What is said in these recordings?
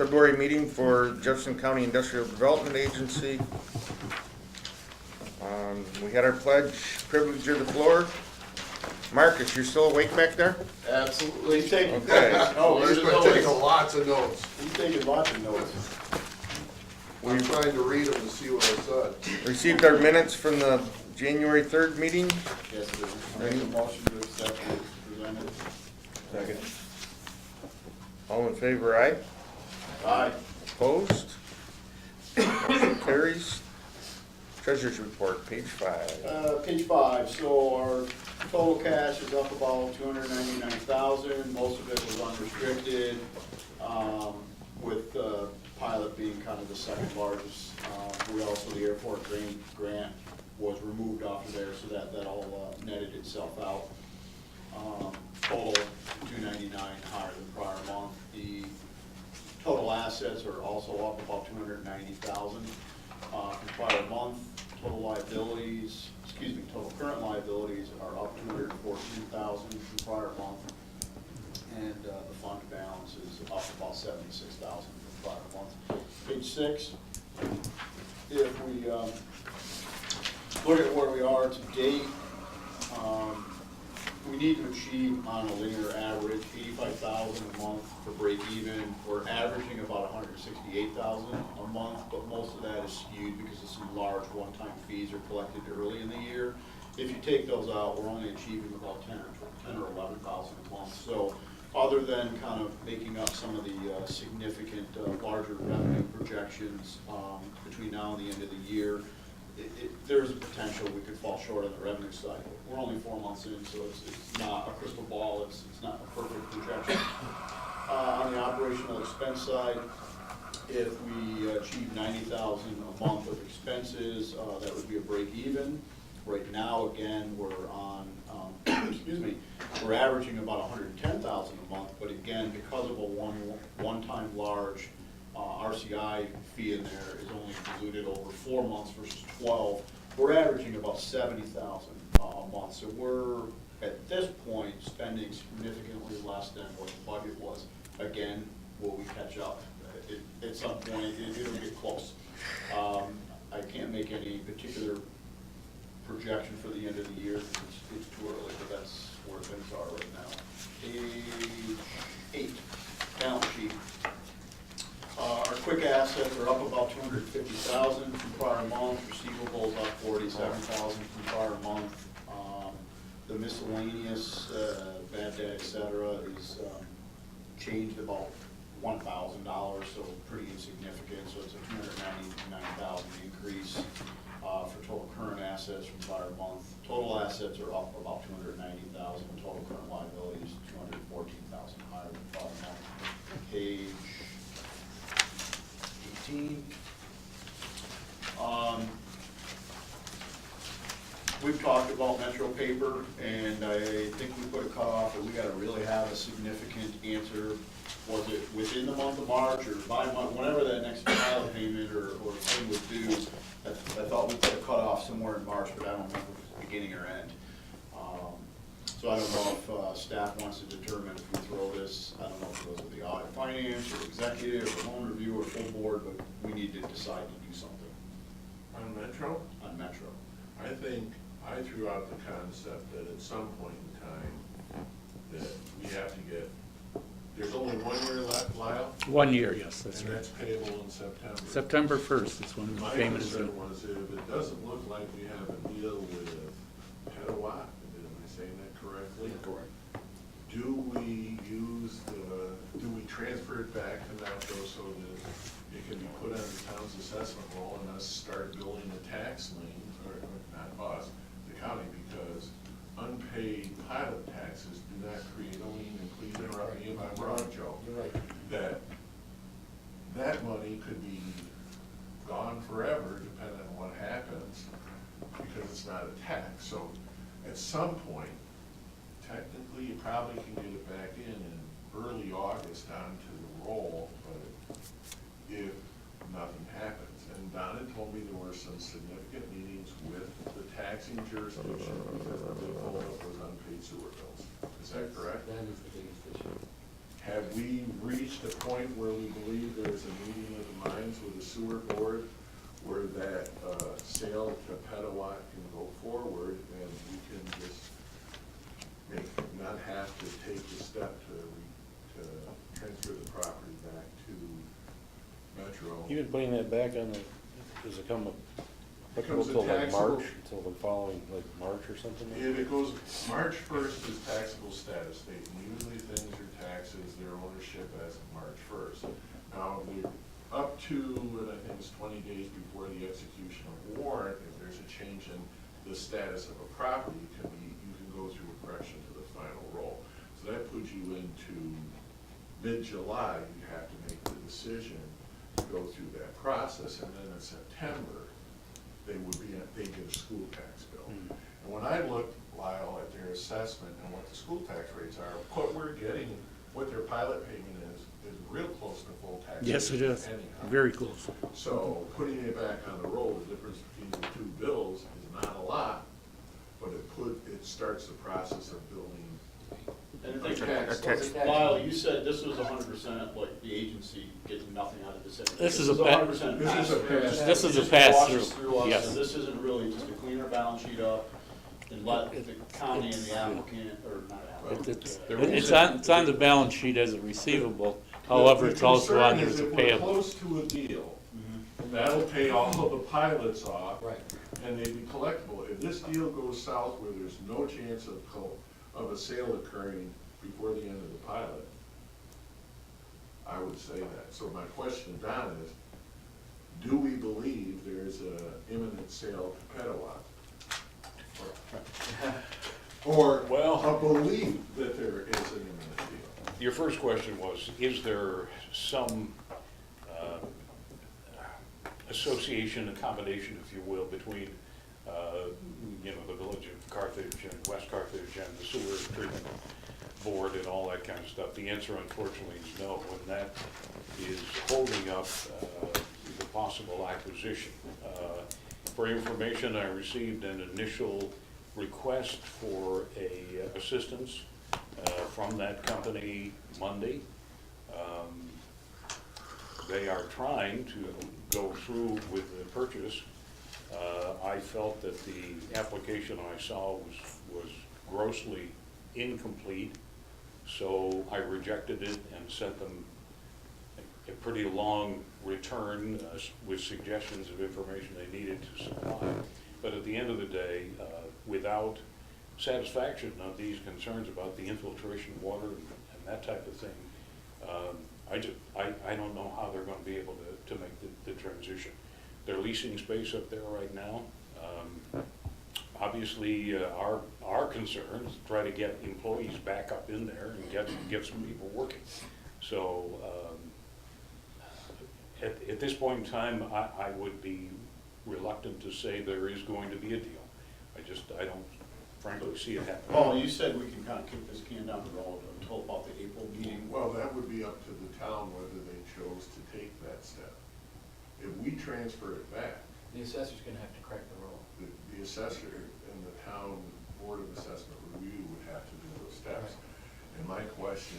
February meeting for Jefferson County Industrial Development Agency. We had our pledge, privilege of the floor. Marcus, you're still awake back there? Absolutely. Okay. Oh, He's been taking lots of notes. He's taking lots of notes. I'm trying to read them to see what I said. Received our minutes from the January 3rd meeting. Yes, sir. I make a motion to accept as presented. Second. All in favor, aye? Aye. Opposed? Motion carries. Treasurer's report, page 5. Page 5, so our total cash is up about $299,000. Most of it was unrestricted, with pilot being kind of the second largest. We also, the airport grant was removed off of there, so that all netted itself out. Total $299 higher than prior month. The total assets are also up about $290,000 from prior month. Total liabilities, total current liabilities are up $214,000 from prior month. And the fund balance is up about $76,000 from prior month. Page 6, if we look at where we are to date, we need to achieve on a linear average $85,000 a month for break even. We're averaging about $168,000 a month, but most of that is skewed because of some large one-time fees are collected early in the year. If you take those out, we're only achieving about $10,000 or $11,000 a month. So other than kind of making up some of the significant larger revenue projections between now and the end of the year, there's a potential we could fall short on the revenue side. We're only 4 months in, so it's not a crystal ball, it's not a perfect projection. On the operational expense side, if we achieve $90,000 a month of expenses, that would be a break even. Right now, again, we're on, we're averaging about $110,000 a month, but again, because of a one-time large RCI fee in there is only diluted over 4 months versus 12. We're averaging about $70,000 a month. So we're, at this point, spending significantly less than what the budget was. Again, will we catch up? At some point, it'll get close. I can't make any particular projection for the end of the year. It's too early, but that's where things are right now. Page 8, balance sheet. Our quick assets are up about $250,000 from prior month. Receivables up $47,000 from prior month. The miscellaneous, bad debt, et cetera, is changed about $1,000, so pretty insignificant. So it's a $299,000 increase for total current assets from prior month. Total assets are up about $290,000. Total current liabilities $214,000 higher than prior month. Page 18. We've talked about Metro paper, and I think we put a cutoff that we got to really have a significant answer. Was it within the month of March or by month, whenever that next pilot payment or thing was due? I thought we put a cutoff somewhere in March, but I don't remember if it was beginning or end. So I don't know if staff wants to determine if we throw this, I don't know if it goes with the audit finance or executive or loan review or full board, but we need to decide to do something. On Metro? On Metro. I think I threw out the concept that at some point in time that we have to get, there's only 1 year left, Lyle? 1 year, yes, that's And right. that's payable in September. September 1st is when the My payment is due. concern was that if it doesn't look like we have a deal with Petawatt, am I saying that correctly? Correct. Do we transfer it back to Metro so that it can be put on the town's assessment roll and us start building a tax lien, or not us, the county, because unpaid pilot taxes do not create a lien, and please interrupt me if I'm wrong, Joe. You're right. That money could be gone forever, depending on what happens, because it's not a tax. So at some point, technically, you probably can get it back in early August onto the roll, but if nothing happens. And Donna told me there were some significant meetings with the taxing jurisdiction because the big holdup was unpaid sewer bills. Is that correct? That is the biggest issue. Have we reached a point where we believe there's a meeting of the minds with the sewer board where that sale to Petawatt can go forward and we can just not have to take the step to transfer the property back to Metro? Even putting that back on the, does it come applicable Becomes a till like taxable- March, until the following, like March or something? If it goes, March first is taxable status date, and usually things are taxes, their ownership as of March first. Now, we're up to, and I think it's 20 days before the execution of warrant, if there's a change in the status of a property, you can go through a correction to the final roll. So that puts you into mid-July, you have to make the decision to go through that process, and then in September, they get a school tax bill. And when I looked, Lyle, at their assessment and what the school tax rates are, what we're getting, what their pilot payment is real close to full tax. Yes, it is, anyhow. very close. So putting it back on the roll, the difference between the two bills is not a lot, but it starts the process of building. And I A think, tax- Lyle, you said this was 100% like the agency getting nothing out of this. This is a 100% this is a pass-through. This is a It just pass-through, washes through us, yes. and this isn't really just to clean our balance sheet up and let the county and the applicant, or not applicant. It's on the balance sheet as a receivable, however, it's also on there as a The concern is if we're payable. close to a deal, that'll pay all of the pilots off. Right. And they'd be collectible. If this deal goes south where there's no chance of a sale occurring before the end of the pilot, I would say that. So my question to Don is, do we believe there's an imminent sale to Petawatt? Or Well- a belief that there is an imminent deal? Your first question was, is there some association, accommodation, if you will, between, the village of Carthage and West Carthage and the sewer treatment board and all that kind of stuff? The answer, unfortunately, is no, and that is holding up the possible acquisition. For information, I received an initial request for assistance from that company Monday. They are trying to go through with the purchase. I felt that the application I saw was grossly incomplete, so I rejected it and sent them a pretty long return with suggestions of information they needed to supply. But at the end of the day, without satisfaction of these concerns about the infiltration of water and that type of thing, I don't know how they're going to be able to make the transition. They're leasing space up there right now. Obviously, our concern is to try to get employees back up in there and get some people working. So at this point in time, I would be reluctant to say there is going to be a deal. I don't frankly see it happening. Paul, you said we can kind of kick this can down the road until about the April meeting. Well, that would be up to the town whether they chose to take that step. If we transfer it back, The assessor's gonna have to crack the roll. the assessor and the town board of assessment review would have to do those steps. And my question,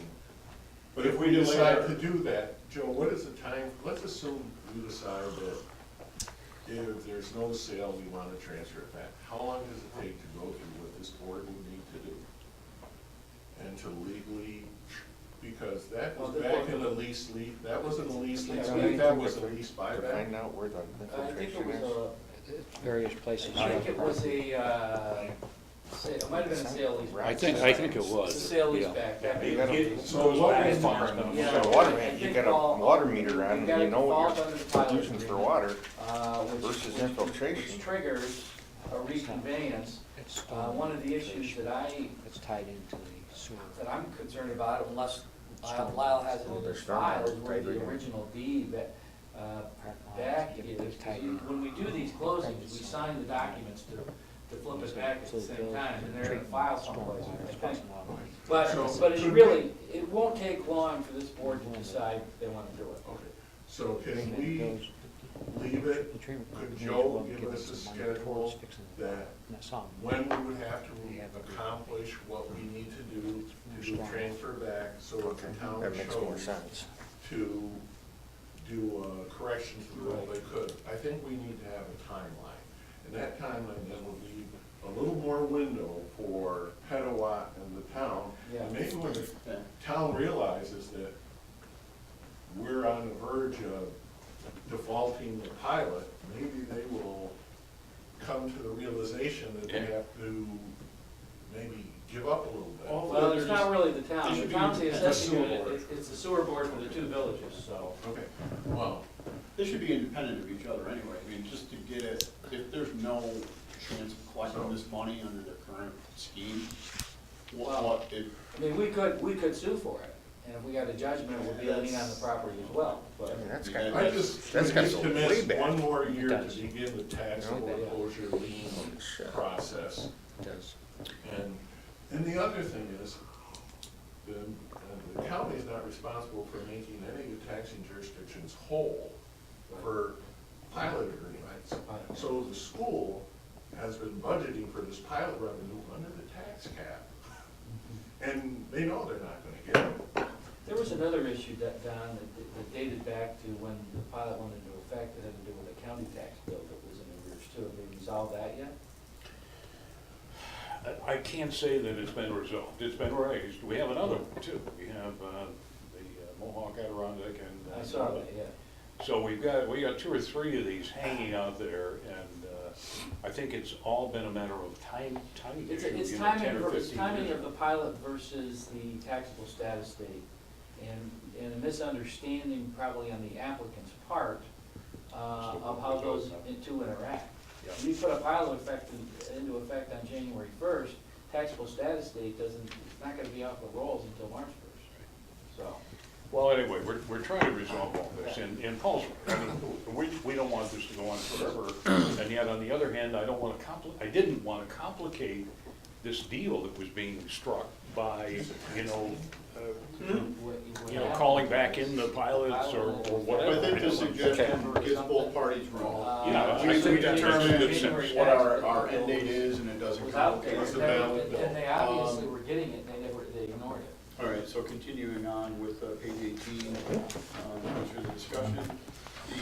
But if we delay decide our- to do that, Joe, what is the time, let's assume we decide that if there's no sale, we want to transfer it back. How long does it take to go through what this board would need to do? And to legally, because that was back in the lease, that wasn't a lease, Yeah, that was a lease buyback. Find out where the I think it infiltration was is. Various places. I think it was it might have been a sale lease. I think it was. It's a sale lease yeah. back. That You may gotta- be- So what Back was farm. the- Yeah, So water, I you think got a all- water meter on, you gotta you know what fall under the you're pilot using for agreement, water which- versus which infiltration. triggers a reconveyance. One of the issues that It's tied into the sewer. I'm concerned about, unless Lyle has it in his files, where the original deed that, back is, when we do these closings, we sign the documents to flip it back at the same time, and they're in a file someplace, I think. But it's really, it won't take long for this board to decide they want to do it. Okay, so can we leave it? The treatment Could company Joe will give give us us a some money schedule towards fixing the that fire. And that's all. when we would have to We have a- accomplish what we need to do to Strong. transfer back so that the town That makes more chose sense. to do a correction to the road they could. I think we need to have a timeline. And that timeline then would leave a little more window for Pettawatt and the town. Yeah. And maybe when the town realizes that we're on the verge of defaulting the pilot, maybe they will come to the realization that they Yeah. have to maybe give up a little bit. Well, it's not really the town, They the should be town's the independent. assessing Sewer unit, board. it's the sewer board for the two villages, so. Okay, well, They should be independent of each other anyway, I mean, just to get it, if there's no chance of collecting this money under the current scheme, what it, I mean, we could sue for it, and if we got a judgment, it would be a lien on the property as well, but. I mean, that's Yeah, kind I of, just, That's we gotta need go to way miss back. one more year to does. begin the tax You know, foreclosure lien Shit. process. does. And the other thing is, the county is not responsible for making any of the taxing jurisdictions whole for pilot agreements. So the school has been budgeting for this pilot revenue under the tax cap. And they know they're not gonna get it. There was another issue that, Don, that dated back to when the pilot went into effect, that had to do with a county tax bill that was in arrears too. Have they resolved that yet? I can't say that it's been resolved. It's been raised. We have another one too. We have the Mohawk Adirondack and. I saw that, yeah. So we got two or three of these hanging out there, and I think it's all been a matter of timing It's, issue, it's you know, timing, 10 or it's 15 timing years. of the pilot versus the taxable status date. And a misunderstanding probably on the applicant's part, of how those two interact. Yeah. When you put a pilot into effect on January first, taxable status date it's not gonna be off the rolls until March first, so. Well, anyway, we're trying to resolve all this, and Paul's, I mean, we don't want this to go on forever, and yet on the other hand, I didn't want to complicate this deal that was being struck by, calling back in the pilots or whatever. I think the suggestion gives both parties room. Yeah, I We think that makes determine good sense. what our end date is, and it doesn't Was out there, complicate. and they obviously were getting it, and they ignored it. All right, so continuing on with page 18, which is the discussion.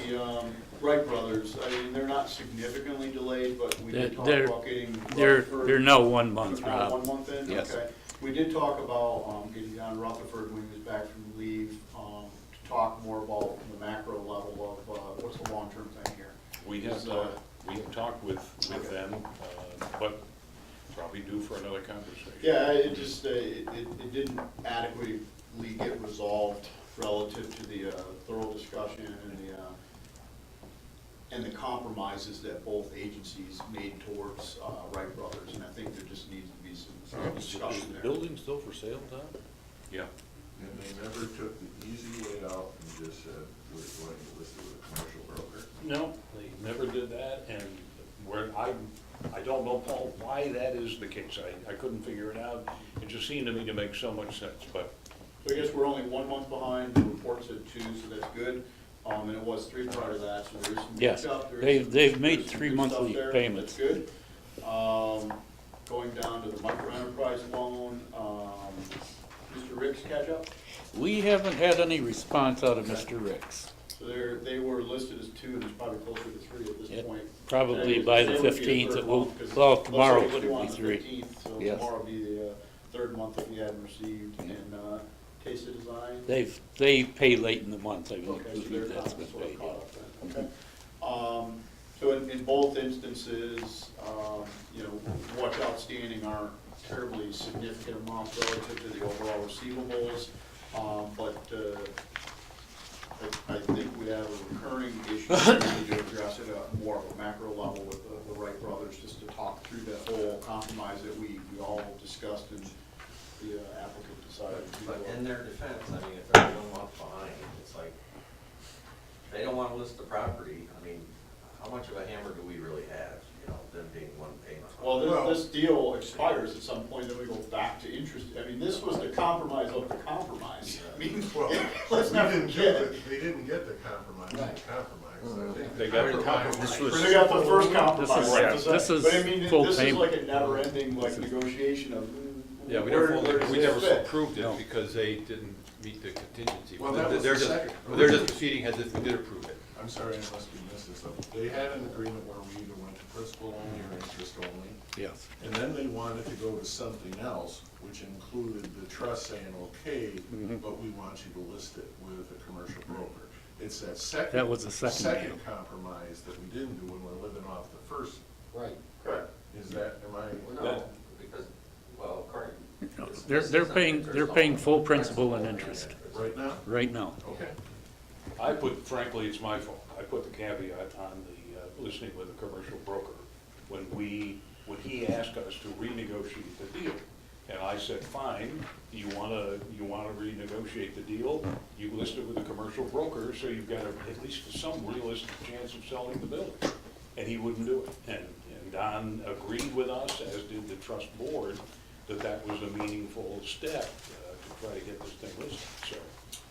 The Wright brothers, I mean, they're not significantly delayed, but we did talk They're- about getting. They're Rutherford- now 1 month, Now Rob. 1 month in? Yes. Okay. We did talk about getting John Rutherford when he was back from leave, to talk more about the macro level of what's the long-term thing here. We have talked with them, but probably due for another conversation. Yeah, it just, it didn't adequately get resolved relative to the thorough discussion and the compromises that both agencies made towards Wright Brothers, and I think there just needs to be some discussion there. Building still for sale, Tom? Yeah. And they never took the easy way out and just said, we're going to list it with a commercial broker. No, they never did that, and I don't know, Paul, why that is the case. I couldn't figure it out. It just seemed to me to make so much sense, but So I guess we're only 1 month behind, the report's at 2, so that's good. And it was 3 prior to that, so there's some Yes, catch up, there is they've some- made there's some 3 good monthly stuff there. payments. That's good. Going down to the micro enterprise loan, Mr. Rick's catch up. We haven't had any response out of Mr. Ricks. So they were listed as 2, and it's probably closer to 3 at this Yep. point. Probably And by they the would be a 15th, third it will, month, 'cause well, let's tomorrow say it would it's due on be the 3. 15th, So Yes. tomorrow will be the 3rd month that we hadn't received, and Taste of Design. They pay late in the month, I Okay, so they're believe that's been sort of paid. caught up then, okay. So in both instances, what's outstanding aren't terribly significant amounts relative to the overall receivables, but I think we have a recurring issue we need to address at a more of a macro level with the Wright brothers, just to talk through that whole compromise that we all discussed and the applicant decided to. But in their defense, I mean, if they're 1 month behind, it's like, they don't wanna list the property, I mean, how much of a hammer do we really have, them being one payment? Well, this deal expires at some point, then we go back to interest. I mean, this was the compromise of the compromise. I mean, Well, let's not we didn't forget. They didn't get the compromise, Right. the compromise. They got their Time. This was- They got the first compromise. This is But I mean, full this is payment. like a never-ending, like, negotiation of, Yeah, we where never, does we this never fit? approved No. it because they didn't meet the contingency. Well, that was They're the just- second. They're just proceeding as if we did approve it. I'm sorry, unless we missed this, they had an agreement where we either went to principal only or interest only. Yes. And then they wanted to go to something else, which included the trust saying, okay, but we want you to list it with a commercial broker. It's that second. That was the second deal. compromise that we didn't do when we're living off the first. Right. Correct. Is that, am I? Well, no, because, well, according. No, it's They're listed paying as full all principal and only interest Right now? right now. Okay. I put, frankly, it's my fault. I put the caveat on the listening with a commercial broker when he asked us to renegotiate the deal. And I said, fine, you wanna renegotiate the deal, you list it with a commercial broker, so you've got at least some realistic chance of selling the building. And he wouldn't do it. And Don agreed with us, as did the trust board, that was a meaningful step to try to get this thing listed, so.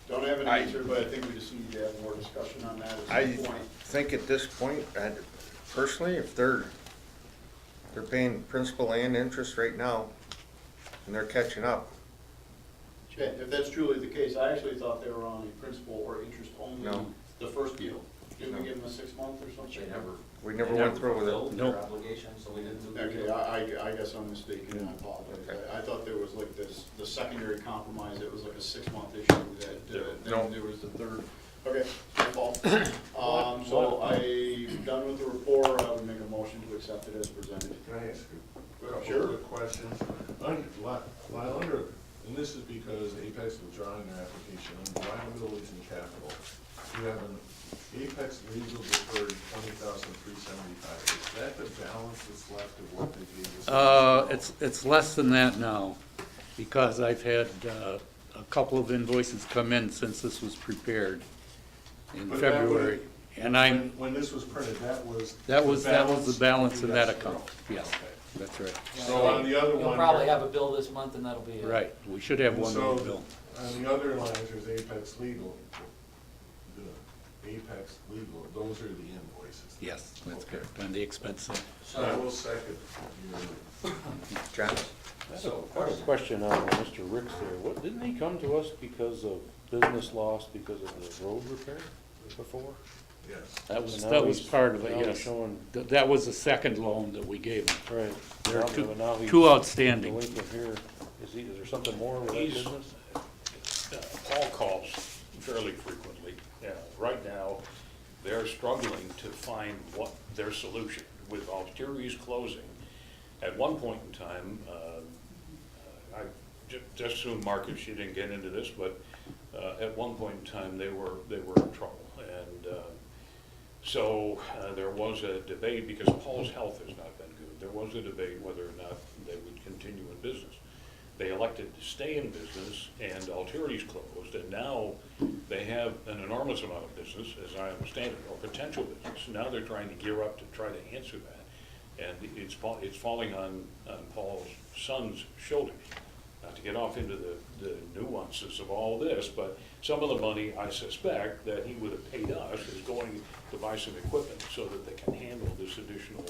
Don't have an answer, but I think we just need to have more discussion on that I at some point. think at this point, personally, if they're paying principal and interest right now, and they're catching up, Okay, if that's truly the case, I actually thought they were on a principal or interest only, No. the first deal. Didn't we give them a 6 month or something? we never went through with it. Fulfilled Nope. their obligation, so we didn't do the Okay, deal. I guess I'm mistaken, I apologize. Okay. I thought there was like this, the secondary compromise, it was like a 6 month issue that, No. then there was the third. Okay, my fault. So I'm done with the report, I would make a motion to accept it as presented. Can I ask a couple Sure. quick questions? And this is because Apex withdrawing their application, under liabilities and capital, you have an Apex legal deferred 20,375. Is that the balance that's left of what they gave us? It's less than that now, because I've had a couple of invoices come in since this was prepared in But that February. would- And I'm, When this was printed, that was. that was the balance in that Yes. account, yes, Okay. that's right. So on the other You'll one. probably have a bill this month and that'll be it. Right, we should have And one so, more bill. on the other lines, there's Apex Legal. The Apex Legal, those are the invoices. Yes, that's Okay. correct, on the expense side. I will second your, John? I have a question on Mr. Ricks there. What, didn't he come to us because of business loss because of the road repair before? yes. That was, And now that was he's- part of it, now he's yes. showing- That was the second loan that we gave him. Right. There are Now he's two outstanding. delinquent here. Is there something more with that He's- business? Paul calls fairly frequently. Right now, they're struggling to find what their solution with Alteri's closing. At one point in time, I just assume Marcus, she didn't get into this, but at one point in time, they were in trouble. And so there was a debate, because Paul's health has not been good. There was a debate whether or not they would continue in business. They elected to stay in business, and Alteri's closed, and now they have an enormous amount of business, as I understand it, or potential business. Now they're trying to gear up to try to answer that, and it's falling on Paul's son's shoulders. Not to get off into the nuances of all this, but some of the money, I suspect, that he would have paid us is going to buy some equipment so that they can handle this additional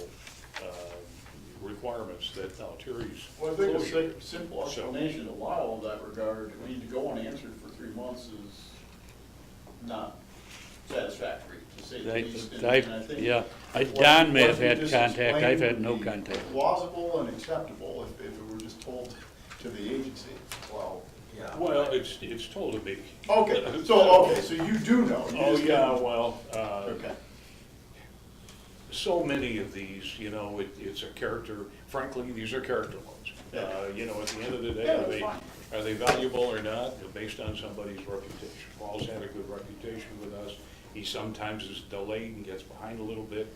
requirements that Alteri's. Well, I think a closure. simple So- explanation of why in that regard, I mean, to go unanswered for 3 months is not satisfactory, to say the least. And I think Yeah, what- Don may what have you had just contact, I've explained had no would be contact. Plausible and acceptable if it were just told to the agency. Well, yeah. Well, it's told to me. Okay, so you do know. You Oh, just yeah, didn't- well, Okay. so many of these, it's a character, frankly, these are character loans. Yeah. At the end of the day, Yeah, that's fine. are they valuable or not? They're based on somebody's reputation. Paul's had a good reputation with us. He sometimes is delayed and gets behind a little bit.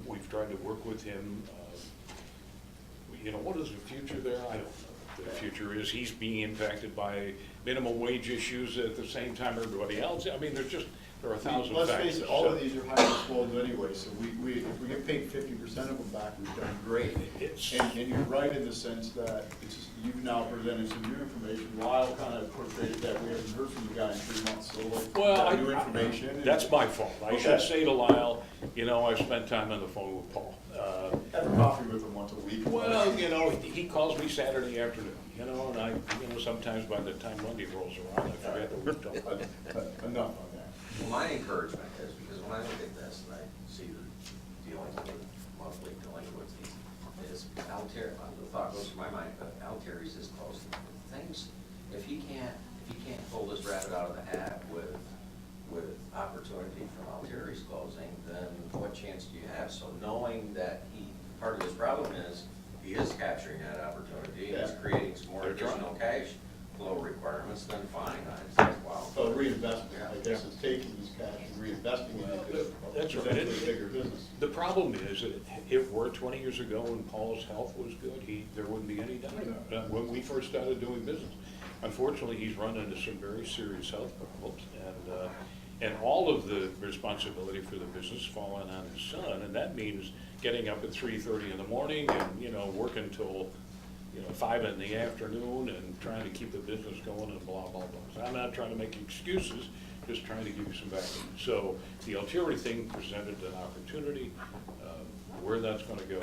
We've tried to work with him. What is the future there? I don't know. the future is he's being impacted by minimum wage issues at the same time everybody else. I mean, there are a thousand factors. Let's face it, all of these are high explosives anyway, so if we get paid 50% of them back, we've done great. And you're right in the sense that you've now presented some new information. Lyle kind of portrayed that we haven't heard from the guy in 3 months, so like, Well, new information. that's my fault. I should say to Lyle, I've spent time on the phone with Paul. Have a coffee with him once a week. Well, he calls me Saturday afternoon, and sometimes by the time Monday rolls around, I forget that we've talked. Enough on that. Well, my encouragement is, because when I look at this and I see the dealing with monthly delinquencies, is Altieri, the thought goes through my mind, but Altieri's is close. Things, if he can't pull this rabbit out of the hat with opportunity from Altieri's closing, then what chance do you have? So knowing that part of his problem is, he is capturing that opportunity, and he's creating some more additional cash flow requirements, then fine, I say, wow. So reinvestment, I guess, is taking this cash and reinvesting it That's into right. a bigger business. The problem is that if it were 20 years ago when Paul's health was good, there wouldn't be any doubt about it. When we first started doing business, unfortunately, he's run into some very serious health problems, and all of the responsibility for the business falling on his son, and that means getting up at 3:30 in the morning and working till 5 in the afternoon and trying to keep the business going and blah, blah, blah. So I'm not trying to make excuses, just trying to give you some background. So the Altieri thing presented an opportunity. Where that's gonna go,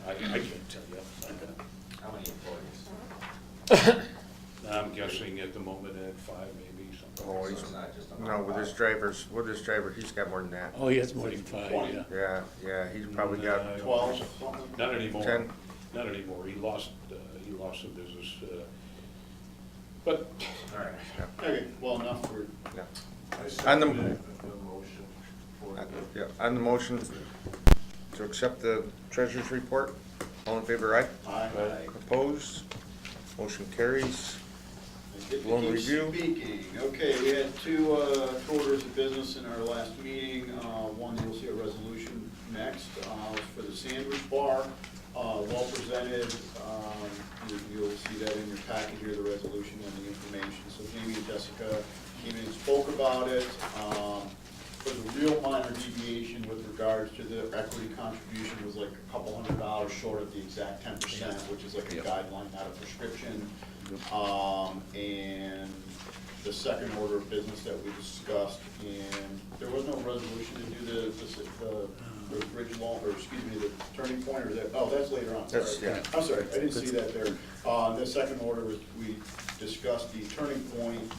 I can't tell you. How many employees? I'm guessing at the moment at 5, maybe, something. Oh, So he's, it's not just a no, with his driver, he's got more than that. Oh, he has more than 5, yeah. Yeah, he's probably got 12, something? Not anymore. 10. Not anymore. He lost some business. But All right. Okay, well, enough for, Yeah. I On the- seconded the motion for the. Yeah, on the motion to accept the treasurer's report, all in favor, aye? aye. Opposed? Motion carries. Get to Loan keep review. Speaking, okay, we had two orders of business in our last meeting. One, you'll see a resolution next, was for the sandwich bar, well presented. You'll see that in your packet here, the resolution and the information. So Jamie and Jessica came in and spoke about it. There was a real minor deviation with regards to the equity contribution, was like a couple $100 short of the exact 10%, which is like a guideline, not a prescription. And the second order of business that we discussed, and there was no resolution to do the bridge loan, or excuse me, the turning point, or that, oh, that's later on, sorry. That's, yeah. I'm sorry, I didn't see that there. The second order was, we discussed the turning point,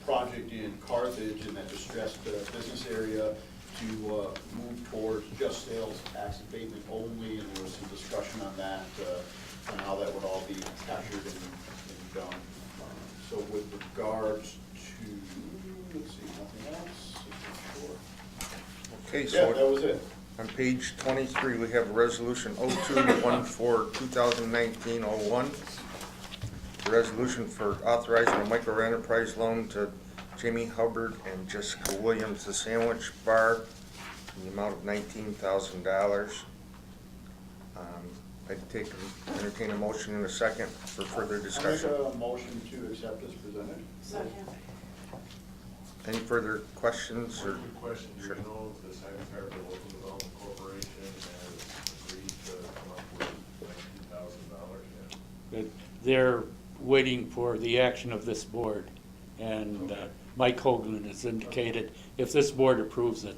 project in Carthage in that distressed business area to move towards just sales tax abatement only, and there was some discussion on that, and how that would all be captured and done. So with regards to, let's see, nothing else, sure. Okay, Yeah, that so was it. on page 23, we have resolution 0214-2019-01. The resolution for authorizing a micro enterprise loan to Jamie Hubbard and Jessica Williams, the sandwich bar, in the amount of $19,000. I'd entertain a motion in a second for further discussion. I'll make a motion to accept as presented. Second. Any further questions or? One quick question, do Sure. you know if the Secretary of Local Development Corporation has agreed to come up with $19,000 yet? They're waiting for the action of this board, and Mike Hoagland has indicated if this board approves it,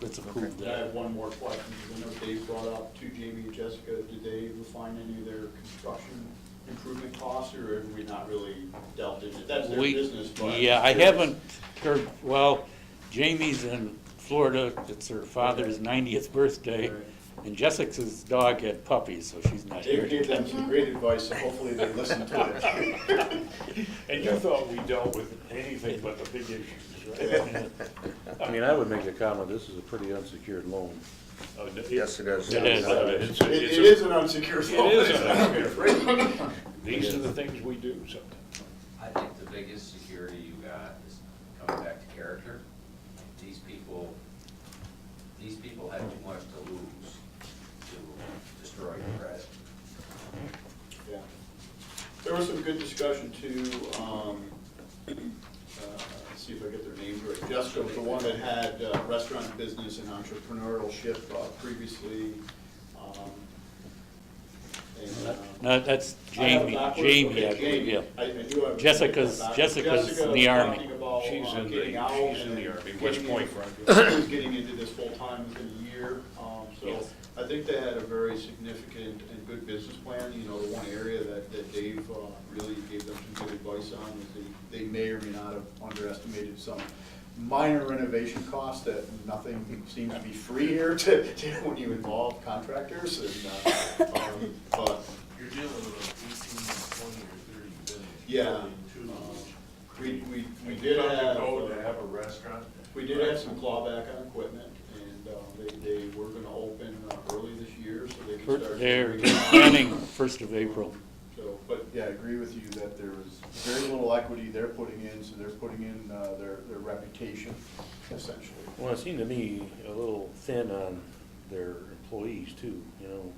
it's approved. I have one more question, because I know Dave brought up to Jamie and Jessica, did they refine any of their construction improvement costs, or have we not really dealt in it? That's their business, but. Yeah, I haven't heard, well, Jamie's in Florida, it's her father's 90th birthday, Right. and Jessica's dog had puppies, so she's not here. Dave gave them some great advice, so hopefully they listen to it. And you thought we dealt with anything but the big issues, right? I mean, I would make a comment, this is a pretty unsecured loan. Yes, it is. It is. It is an unsecured loan. It is unsecured. These are the things we do sometimes. I think the biggest security you got is coming back to character. These people had too much to lose to destroy your credit. Yeah. There was some good discussion too, let's see if I get their names right. Jessica was the one that had restaurant business and entrepreneurship previously. And, No, that's I have it Jamie, backwards. Jamie, Okay, I believe, yeah. I knew I was Jessica's backwards. Jessica's Jessica in the was Army. talking about, She's in getting out she's in the and Army, West getting Point, in- right? was getting into this full-time within a year. So Yes. I think they had a very significant and good business plan. You know, the one area that Dave really gave them some good advice on is they may or may not have underestimated some minor renovation costs, that nothing seems to be free here to when you involve contractors. And, but You're dealing with 18, 20, or 30 billion. yeah, we did have. To have a restaurant. We did have some clawback on equipment, and they were gonna open early this year, so they could start. They're planning 1st of April. So, but yeah, I agree with you that there was very little equity they're putting in, so they're putting in their reputation, essentially. Well, it seemed to me a little thin on their employees too, you know.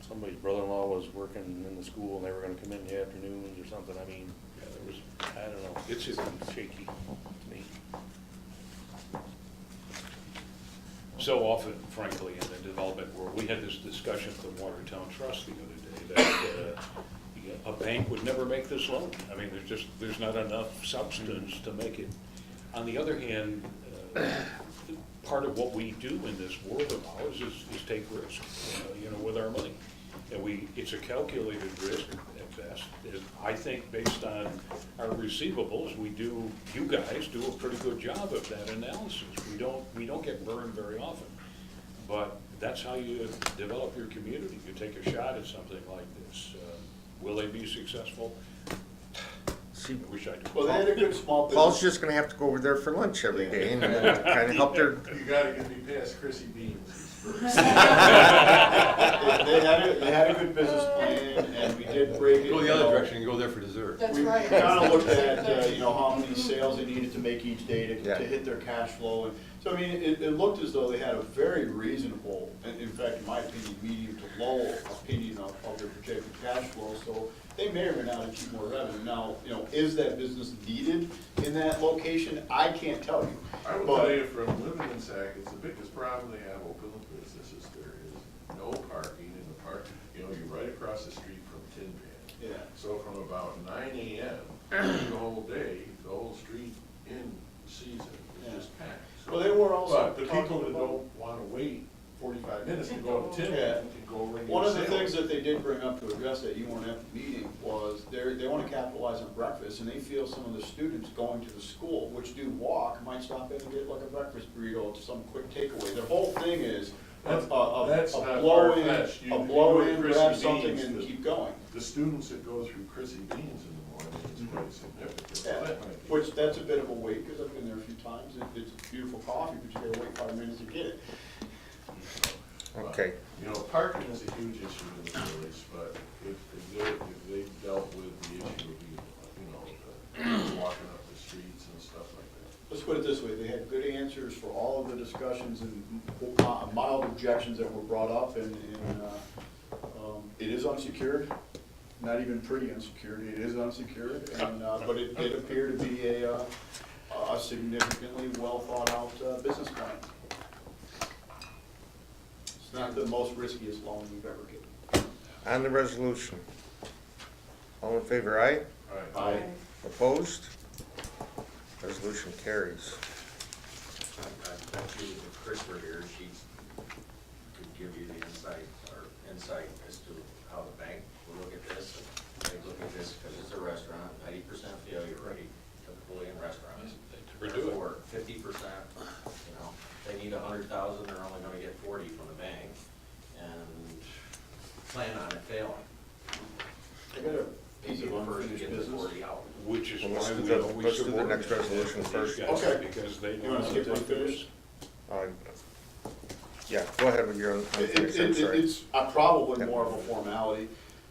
Somebody's brother-in-law was working in the school and they were gonna come in the afternoons or something, I mean, Yeah, there was, I don't know, It's- it seemed shaky to me. so often, frankly, in the development world, we had this discussion at the Watertown Trust the other day, that a bank would never make this loan. I mean, there's not enough substance to make it. On the other hand, part of what we do in this world of ours is take risk, with our money. And it's a calculated risk at best. I think based on our receivables, you guys do a pretty good job of that analysis. We don't get burned very often. But that's how you develop your community. You take a shot at something like this. Will they be successful? See, I wish I did. Well, they had a good small business. Paul's just gonna have to go over there for lunch every day and kind of help their, You gotta get me past Chrissy Beans first. They had a good business plan, and we did break it. Go the other direction and go there for dessert. That's We right. kind of looked at, how many sales they needed to make each day Yeah. to hit their cash flow. And so, I mean, it looked as though they had a very reasonable, and in fact, in my opinion, medium to low opinion of their projected cash flow. So they may or may not achieve more revenue. Now, is that business needed in that location? I can't tell you. I will But- tell you from living in Sac, it's the biggest problem they have open businesses. There is no parking in the park. You're right across the street from Tin Pan. Yeah. So from about 9 a.m. the whole day, the whole street in season Yeah. is just packed. So- Well, they were also But the people talking that about- don't wanna wait 45 minutes to go to Tin Yeah. Pan can go ring One of the your sale. things that they did bring up to address that you weren't at the meeting was they want to capitalize on breakfast, and they feel some of the students going to the school, which do walk, might stop in and get like a breakfast burrito, some quick takeaway. Their whole thing is That's a not blow in, far-fetched. You a can blow go to in, Chrissy grab something Beans, and the- keep going. The students that go through Chrissy Beans in the morning is quite significant. Yeah, That might be- which that's a bit of a wait, because I've been there a few times. It's beautiful coffee, but you gotta wait 5 minutes to get it. okay. Parking is a huge issue in the village, but if they dealt with the issue of, walking up the streets and stuff like that. Let's put it this way, they had good answers for all of the discussions and mild objections that were brought up, and it is unsecured, not even pretty unsecured, it is unsecured, and, but it did appear to be a significantly well-thought-out business plan. It's not the most riskiest loan we've ever given. On the resolution. All in favor, aye? All right. Opposed? Resolution carries. I bet you if Chris were here, she could give you the insight as to how the bank will look at this. They look at this because it's a restaurant, 90% failure rate typically in restaurants. Therefore, 50%, they need 100,000, they're only gonna get 40 from the bank, and plan on it failing. I got a piece Maybe of the first unfinished get the business. 40 out. Which is Well, why let's do we the- always let's do the subordinate next that resolution to these first. guys, Okay. because they You know wanna how to skip take the unfinished? risk. Yeah, go ahead with your unfinished, I'm sorry. It's probably Yeah. more of a formality,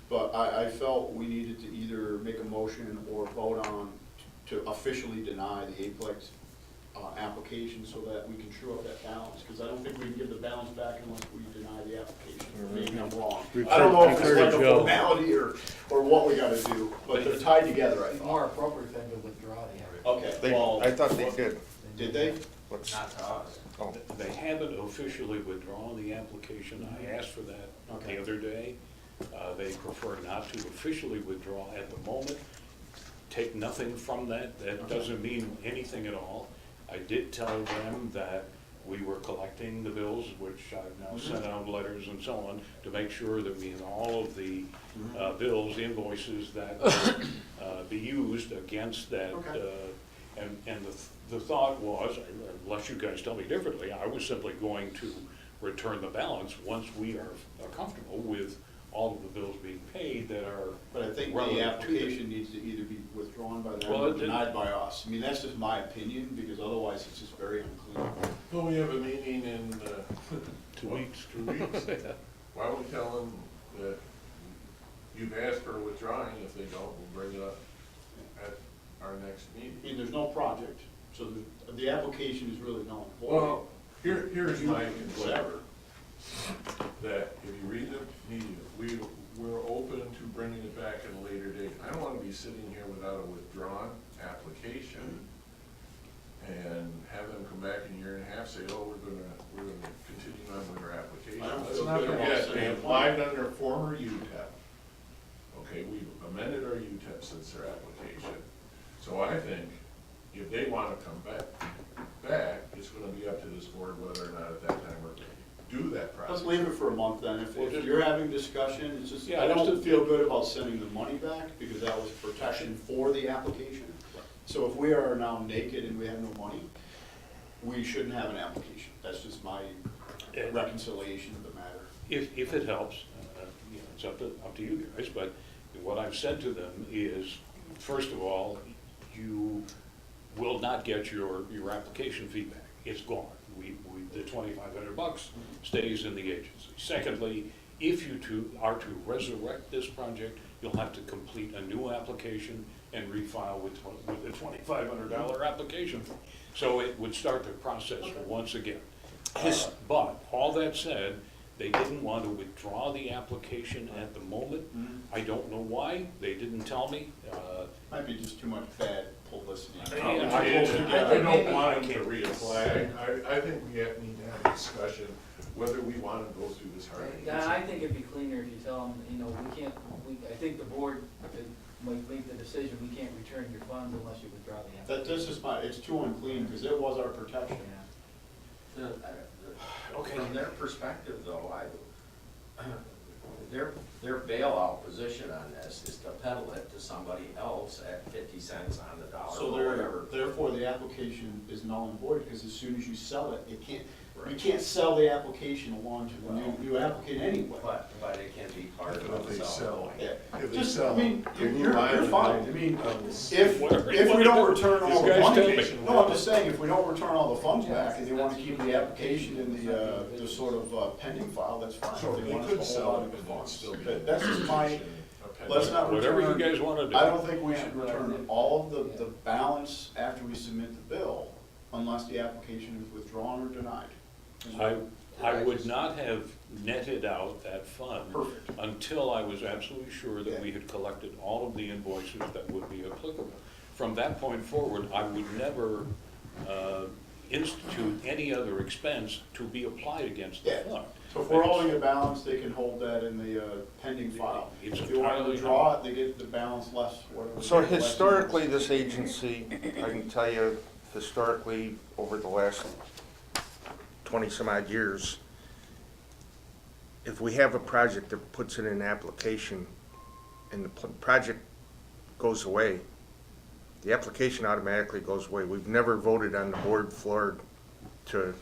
but I felt we needed to either make a motion or vote on to officially deny the Aplex application so that we can true up that balance, because I don't think we can give the balance back unless we deny the application. Maybe I'm wrong. I don't know if it's like a formality or what we gotta do, but they're tied together, I It's thought. more appropriate than to withdraw the Okay, They, well. I thought they did. Did they? What's, Not to us. oh, They haven't officially withdrawn the application. I asked for that Okay. the other day. They prefer not to officially withdraw at the moment. Take nothing from that. That doesn't mean anything at all. I did tell them that we were collecting the bills, which I've now sent out letters and so on, to make sure that we have all of the bills, invoices that will be used against that. Okay. And the thought was, unless you guys tell me differently, I was simply going to return the balance once we are comfortable with all of the bills being paid that are. But I think relative the to application needs to either be withdrawn by them Well, or it didn't- denied by us. I mean, that's just my opinion, because otherwise it's just very unclear. Well, we have a meeting in, 2 weeks. 2 weeks. Why don't we tell them that you've asked for withdrawing, if they don't, we'll bring it up at our next I meeting. mean, there's no project, so the application is really null and void. Well, here's my concern, Whatever. that if you read the media, we're open to bringing it back at a later date. I don't wanna be sitting here without a withdrawn application and have them come back in a year and a half, say, oh, we're gonna continue on with our application. I don't Let's feel not good about forget, sending they a applied under former UTEP. Okay, we've amended our UTEP since their application. So I think if they wanna come back, it's gonna be up to this board whether or not at that time we're gonna do that process. Let's leave it for a month then. If you're having discussion, it's just, Yeah, I just don't to- feel good about sending the money back, because that was protection for the application. So if we are now naked and we have no money, we shouldn't have an application. That's just my reconciliation of the matter. If it helps, it's up to you guys, but what I've said to them is, first of all, you will not get your application feedback. It's gone. The $2,500 stays in the agency. Secondly, if you two are to resurrect this project, you'll have to complete a new application and refile with a $2,500 application fee. So it would start the process once again. But all that said, they didn't want to withdraw the application at the moment. I don't know why. They didn't tell me. Might be just too much bad publicity. I don't want them to reapply. I think we need to have a discussion whether we want to go through this hard. Yeah, I think it'd be cleaner if you tell them, I think the board might make the decision, we can't return your funds unless you withdraw the application. That's just it's too unclean, because it was our protection. Yeah. Okay. From their perspective, though, their bailout position on this is to peddle it to somebody else at 50 cents on the dollar So or whatever. therefore, the application is null and void, because as soon as you sell it, you can't sell the application along to the new applicant anyway. But it can be part If of they the sell. Yeah. If they Just, sell, I mean, then you're fine. I mean, if Whatever you we wanna don't do. return all You the guys tell money, me. no, I'm just saying, if we don't return all the funds back and they want to keep the application in the sort of pending file, that's fine. So If they want us could to sell hold it on to and the then funds. still be. But that's just my, let's not Whatever you return, guys want to do. I don't think we should return all of the balance after we submit the bill unless the application is withdrawn or denied. I would not have netted out that fund Perfect. until I was absolutely sure that we had collected all of the invoices that would be applicable. From that point forward, I would never institute any other expense to be applied against the Yeah. fund. So if we're holding a balance, they can hold that in the pending file. It's If they want to entirely- withdraw it, they get the balance less, whatever. so less historically, invoice. this agency, I can tell you, historically, over the last 20-some-odd years, if we have a project that puts in an application and the project goes away, the application automatically goes away. We've never voted on the board floor to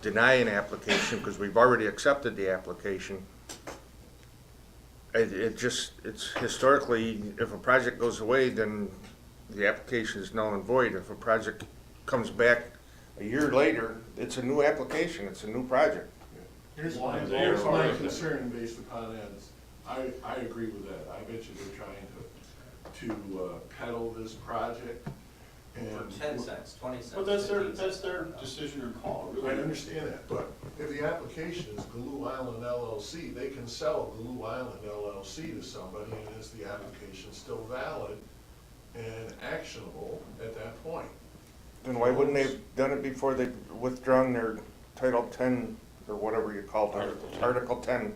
deny an application because we've already accepted the application. It's historically, if a project goes away, then the application is null and void. If a project comes back a year later, it's a new application, it's a new project. Here's Lines my, all here's my around. concern based upon that is, I agree with that. I bet you they're trying to peddle this project For 10 cents, 20 cents. But that's 15 cents. their decision or call, I really. understand that, but if the application is Glue Island LLC, they can sell Glue Island LLC to somebody, and is the application still valid and actionable at that point? Then why wouldn't they have done it before they withdrawn their Title 10, or whatever you call it, Article 10?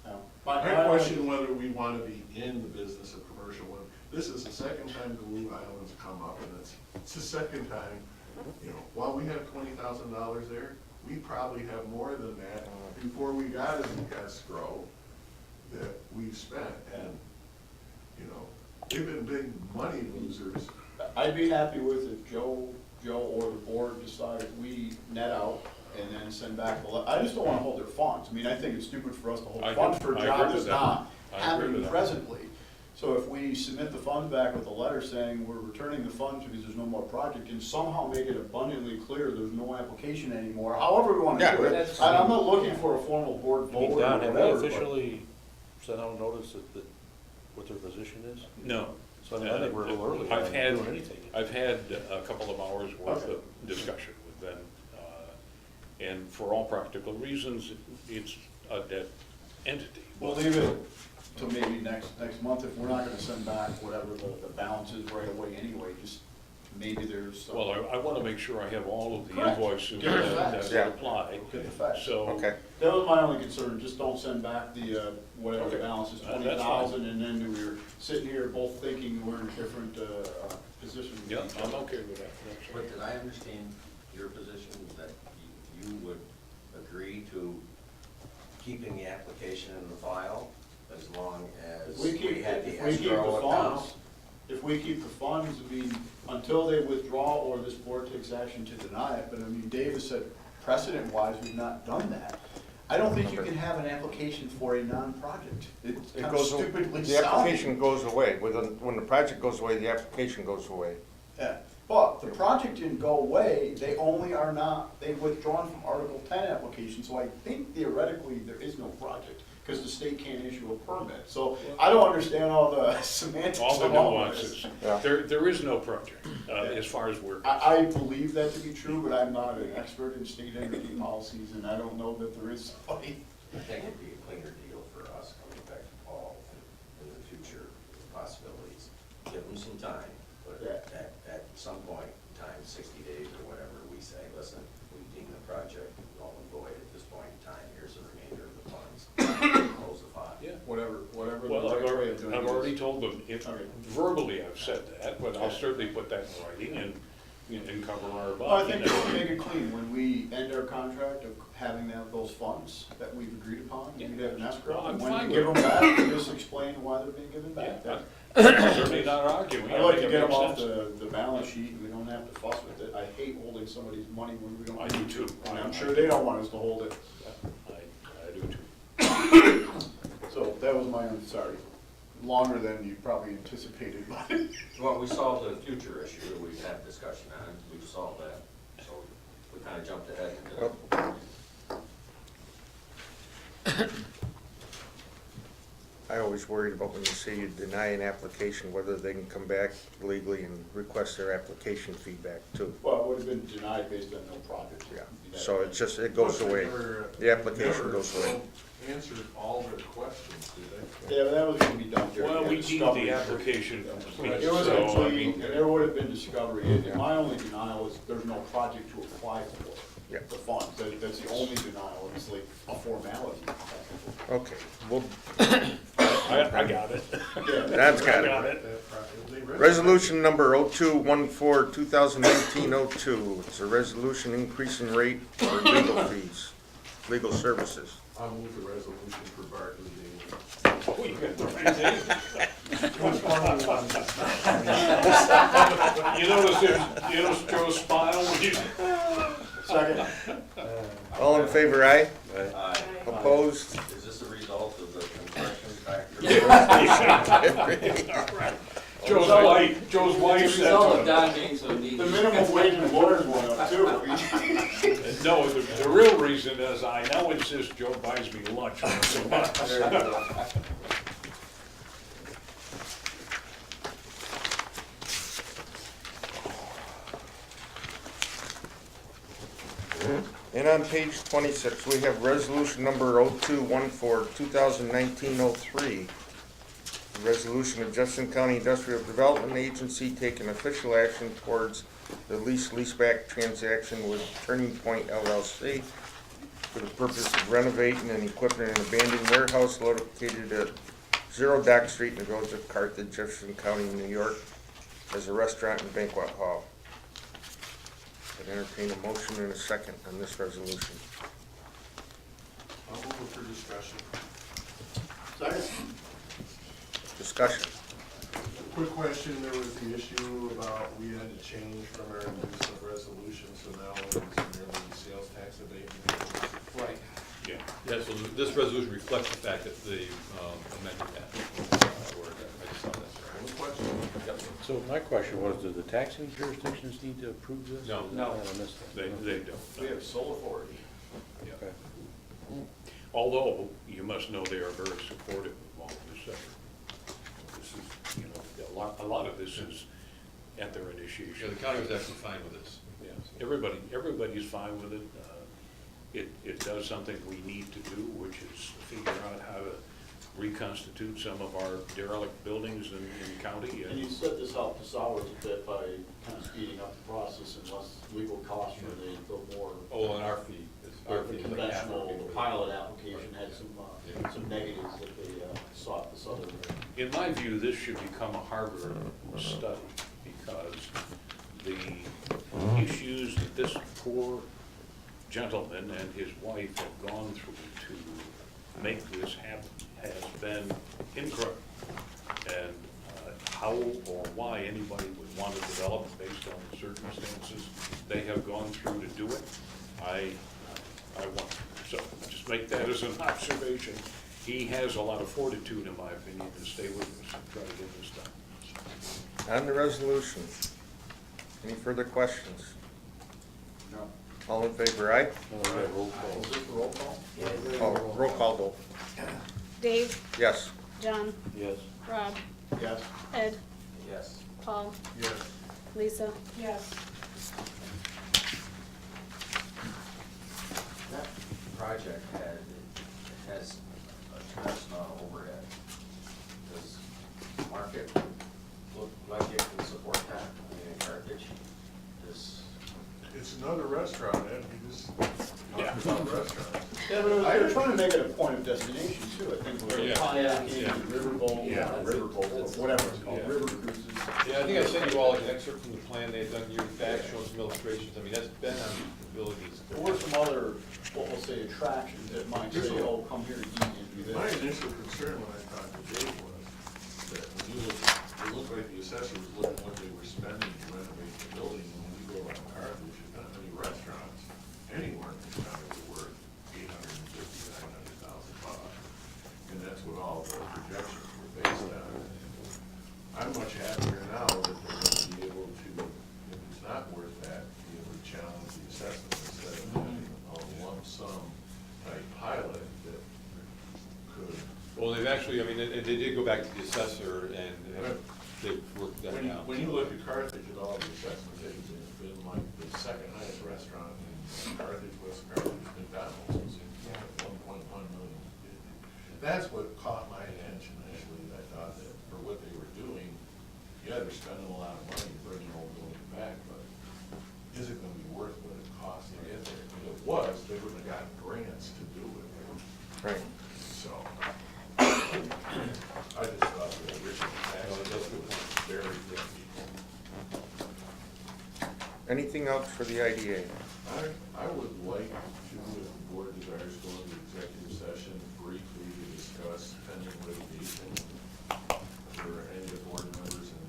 No. I question whether we want to be in the business of commercial one. This is the second time Glue Island's come up, and it's the second time, you know, while we have $20,000 there, we probably have more than that before we got it in escrow that we've spent, and, you know, they've been big money losers. I'd be happy with if Joe or the board decided we net out and then send back I just don't wanna hold their funds. I mean, I think it's stupid for us to hold I funds agree- for a I job agree that's with that. not I agree happening with that. presently. So if we submit the funds back with a letter saying we're returning the funds because there's no more project, and somehow make it abundantly clear there's no application anymore, however we wanna Yeah, do it. that's And I'm not looking for a formal board I vote mean, or Don, have they whatever, but- officially sent out a notice that what their position is? No. So I mean, I think we're a little early I've on had, doing anything. I've had a couple of hours worth Okay. of discussion with them. And for all practical reasons, it's a dead entity. We'll leave it to maybe next month, if we're not gonna send back whatever the balance is right away anyway, just maybe there's some. Well, I want to make sure I have all of the Correct. invoices Get the that facts. Yeah. apply. Get the facts. So. Okay. That was my only concern, just don't send back the, whatever the Okay. balance is, That's fine. 20,000, and then we were sitting here both thinking we're in a different, position. Yeah, I'm okay with that. That's all But right. did I understand your position that you would agree to keeping the application in the file as long as If we keep, we had the if we keep the escrow account? funds, if we keep the funds, I mean, until they withdraw or this board takes action to deny it, but I mean, Davis said precedent-wise, we've not done that. I don't think you can have an application for a non-project. It's It kind of goes, stupidly the sounding. application goes away. When the project goes away, the application goes away. Yeah, but the project didn't go away, they only are not, they've withdrawn from Article 10 application, so I think theoretically there is no project, because the state can't issue a permit. So I don't understand all the semantics All the of all of this. nuances. Yeah. There is no project, as far as we're. I believe that to be true, but I'm not an expert in state energy policies, and I don't know that there is somebody. I think it'd be a cleaner deal for us coming back to Paul in the future possibilities. Give them some time, but Yeah. at some point in time, 60 days or whatever, we say, listen, we deem the project null and void at this point in time, here's the remainder of the funds. Close the file. Yeah. Whatever the Well, right way of doing it I've is. already told them, Okay. verbally I've said that, but I'll certainly put that in writing and cover our butt. Well, I think we should make it clean, when we end our contract of having those funds that we've agreed upon, we'd have an escrow, Well, I'm and when fine we give them with back, we just explain why they're being given Yeah, back. That- I'm certainly not arguing. I'd like I to think get it them off makes sense. the balance sheet, and we don't have to fuss with it. I hate holding somebody's money when we don't. I do too. And I'm sure they don't want us to hold it. I do too. So that was my, sorry, longer than you probably anticipated, but. Well, we solved the future issue that we've had discussion on, we've solved that, so we kind of jumped ahead into Well, I always worried about when you say you deny an application, whether they can come back legally and request their application feedback too. Well, it would have been denied based on no project. Yeah, so it's just, it goes away. The application goes away. Answered all their questions, did they? Yeah, but that was gonna be done during. Well, we deemed discovery. the application complete, It was so, I complete, mean, and there would have been discovery, and my only denial is there's no project to apply for. Yeah. The funds, that's the only denial, it's like a formality. Okay, well, I got it. Yeah. that's got I got it. it. Resolution number 0214, 2019-02. It's a resolution increasing rate for legal fees, legal services. I'll move the resolution for Barclay Davis. Oh, you got the right thing. You notice Joe's smile when you. Second. All in favor, aye? Aye. Opposed? Is this a result of the compression factor? Joe's wife It's a said result to of Don being so needy. The minimum wage in lawyers went up too. him, no, the real reason is I now insist Joe buys me lunch once a month. And on page 26, we have resolution number 0214, 2019-03. Resolution of Jefferson County Industrial Development Agency taking official action towards the leaseback transaction with Turning Point LLC for the purpose of renovating and equipping an abandoned warehouse located at 0 Dock Street in the village of Carthage, Jefferson County, New York, as a restaurant and banquet hall. I'd entertain a motion and a second on this resolution. I'll move it for discussion. Second. Discussion. Quick question, there was the issue about we had to change from our use of resolution, so now it's merely sales tax abatement. Right. Yeah. Yeah, so this resolution reflects the fact that they amended that. I just saw that. One question? Yep. So my question was, do the taxing jurisdictions need to approve this? No. No. I missed that. They don't. We have sole authority. Yeah. Okay. Although, you must know they are very supportive of all of this effort. This is, you know, a lot of this is at their Yeah, initiation. the county was actually fine with this. Yeah, everybody's fine with it. It does something we need to do, which is figure out how to reconstitute some of our derelict buildings in the county. And you set this out to Sowers a bit by kind of speeding up the process and less legal costs for the more Oh, and our fee. Our fee is like half our conventional, fee. the pilot application had some negatives that they sought this other. In my view, this should become a Harvard study, because the issues that this poor gentleman and his wife have gone through to make this happen has been incredible. And how or why anybody would want to develop it based on the circumstances they have gone through to do it, I want, so just make that as an observation. He has a lot of fortitude, in my opinion, to stay with us and try to get this done. On the resolution, any further questions? No. All in favor, aye? All right, roll call. Is this the roll call? Oh, roll call vote. Dave, Yes. John, Yes. Rob, Yes. Ed, Yes. Paul, Yes. Lisa. Yes. That project has a tremendous amount of overhead. Does the market look like it can support that? I mean, in Carthage, It's another restaurant, Ed, we just Yeah. talked about restaurants. Yeah, but they're trying to make it a point of destination too, I think, with Yeah. kayaking, Yeah. riverboat, riverboat, or whatever it's called, Yeah. river cruises. Yeah, I think I sent you all like an excerpt from the plan they've done years back, showing some illustrations. I mean, that's been on the abilities. There were some other, what we'll say, attractions that might say, oh, come here to eat and do My this. initial concern when I talked to Dave was that when you look, it looked like the assessor was looking at what they were spending to renovate the building, and when you go around Carthage, there's not many restaurants anywhere in the county that were $850,000-$900,000. And that's what all the projections were based on. I'm much happier now that they're going to be able to, if it's not worth that, be able to challenge the assessment instead of having a lump sum type pilot that could. Well, they've actually, I mean, they did go back to the assessor and they've worked that out. When you look at Carthage at all the assessments, it's been like the second highest restaurant in Carthage, West Carthage, McDonald's, was at 1.1 million. That's what caught my attention initially. I thought that for what they were doing, yeah, they're spending a lot of money bringing old building back, but is it gonna be worth what it costs to get there? If it was, they would have gotten grants to do it. Right. So, I just thought the original tax was very difficult. Anything else for the IDA? I would like to, if the board desires, go into executive session briefly to discuss pending litigation for any of the board members and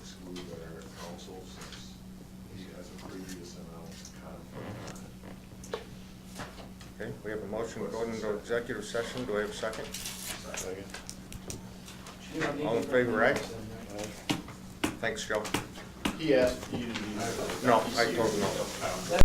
exclude our counsel since he has a previous announced conflict. Okay, we have a motion going into executive session. Do I have a second? Second. All in favor, aye? Thanks, Joe. He asked you to be. No, I told him no. That